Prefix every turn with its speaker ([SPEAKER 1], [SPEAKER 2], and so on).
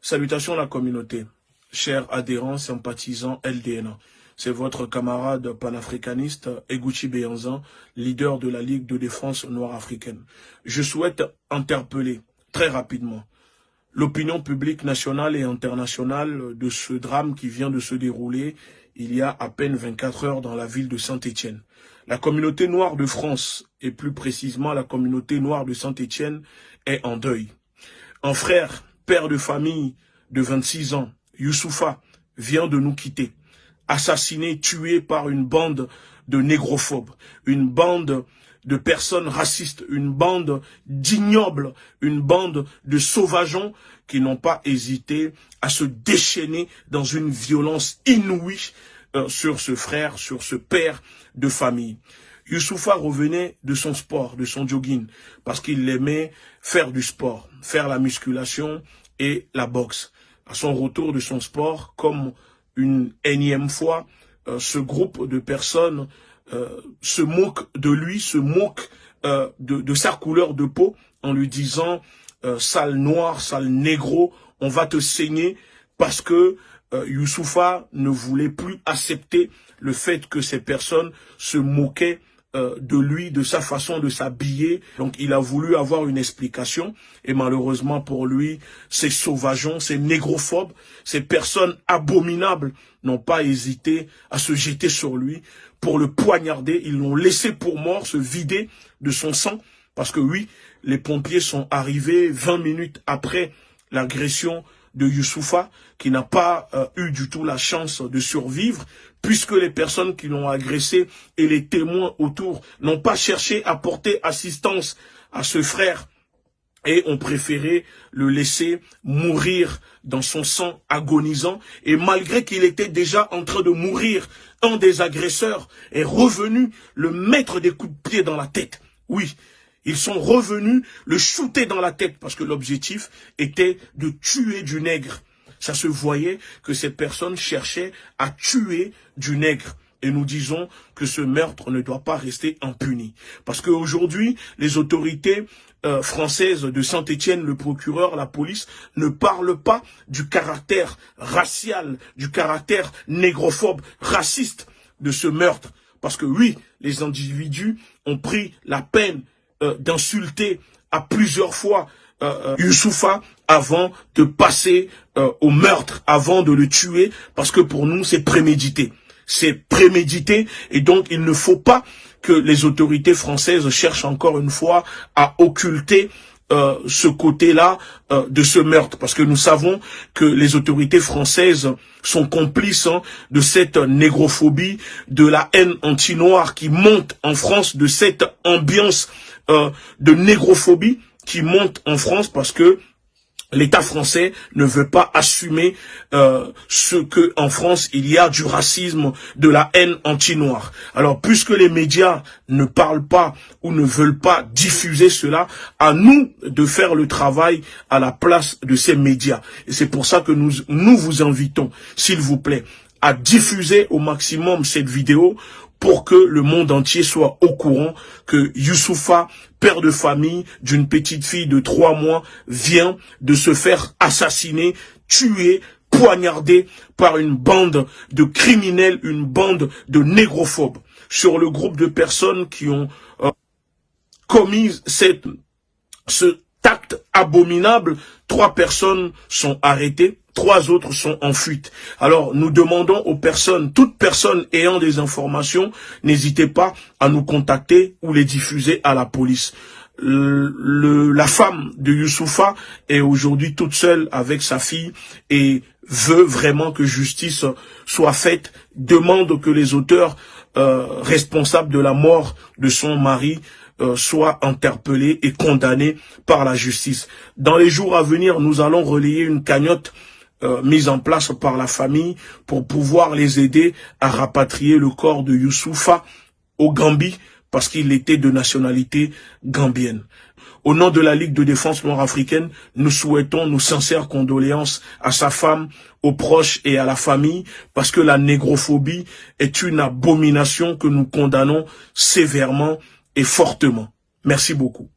[SPEAKER 1] Salutations à la communauté, chers adhérents, sympathisants LDNA. C'est votre camarade panafricaniste Eguchi Beyanzan, leader de la Ligue de défense noire africaine. Je souhaite interpeller très rapidement l'opinion publique nationale et internationale de ce drame qui vient de se dérouler il y a à peine 24 heures dans la ville de Saint-Étienne. La communauté noire de France, et plus précisément la communauté noire de Saint-Étienne, est en deuil. Un frère, père de famille de 26 ans, Youssoufa, vient de nous quitter, assassiné, tué par une bande de négrophobes, une bande de personnes racistes, une bande d'ignobles, une bande de sauvageons qui n'ont pas hésité à se déchaîner dans une violence inouïe sur ce frère, sur ce père de famille. Youssoufa revenait de son sport, de son jogging, parce qu'il aimait faire du sport, faire la musculation et la boxe. À son retour de son sport, comme une énième fois, ce groupe de personnes se moque de lui, se moque de sa couleur de peau, en lui disant sale noir, sale négro, on va te saigner, parce que Youssoufa ne voulait plus accepter le fait que ces personnes se moquaient de lui, de sa façon de s'habiller. Donc il a voulu avoir une explication et malheureusement pour lui, ces sauvageons, ces négrophobes, ces personnes abominables n'ont pas hésité à se jeter sur lui pour le poignarder. Ils l'ont laissé pour mort, se vider de son sang parce que oui, les pompiers sont arrivés 20 minutes après l'agression de Youssoufa, qui n'a pas eu du tout la chance de survivre, puisque les personnes qui l'ont agressé et les témoins autour n'ont pas cherché à porter assistance à ce frère et ont préféré le laisser mourir dans son sang agonisant. Et malgré qu'il était déjà en train de mourir, un des agresseurs est revenu le mettre des coups de pied dans la tête. Oui. Ils sont revenus le shooter dans la tête parce que l'objectif était de tuer du nègre. Ça se voyait que ces personnes cherchaient à tuer du nègre. Et nous disons que ce meurtre ne doit pas rester impuni. Parce qu'aujourd'hui, les autorités françaises de Saint-Étienne, le procureur, la police, ne parlent pas du caractère racial, du caractère négrophobe, raciste de ce meurtre. Parce que oui, les individus ont pris la peine d'insulter à plusieurs fois Youssoufa avant de passer au meurtre, avant de le tuer, parce que pour nous c'est prémédité. C'est prémédité et donc il ne faut pas que les autorités françaises cherchent encore une fois à occulter ce côté-là de ce meurtre, parce que nous savons que les autorités françaises sont complices de cette négrophobie, de la haine anti-noire qui monte en France, de cette ambiance de négrophobie qui monte en France parce que l'État français ne veut pas assumer ce que en France il y a du racisme, de la haine anti-noire. Alors puisque les médias ne parlent pas ou ne veulent pas diffuser cela, à nous de faire le travail à la place de ces médias. Et c'est pour ça que nous vous invitons, s'il vous plaît, à diffuser au maximum cette vidéo pour que le monde entier soit au courant que Youssoufa, père de famille d'une petite fille de 3 mois, vient de se faire assassiner, tuer, poignarder par une bande de criminels, une bande de négrophobes. Sur le groupe de personnes qui ont commis ce acte abominable, 3 personnes sont arrêtées. 3 autres sont en fuite. Alors, nous demandons aux personnes, toute personne ayant des informations, n'hésitez pas à nous contacter ou les diffuser à la police. La femme de Youssoufa est aujourd'hui toute seule avec sa fille et veut vraiment que justice soit faite, demande que les auteurs responsables de la mort de son mari soient interpellés et condamnés par la justice. Dans les jours à venir, nous allons relayer une cagnotte mise en place par la famille pour pouvoir les aider à rapatrier le corps de Youssoufa au Gambie parce qu'il était de nationalité gambienne. Au nom de la Ligue de défense noire africaine, nous souhaitons nos sincères condoléances à sa femme, aux proches et à la famille parce que la négrophobie est une abomination que nous condamnons sévèrement et fortement. Merci beaucoup.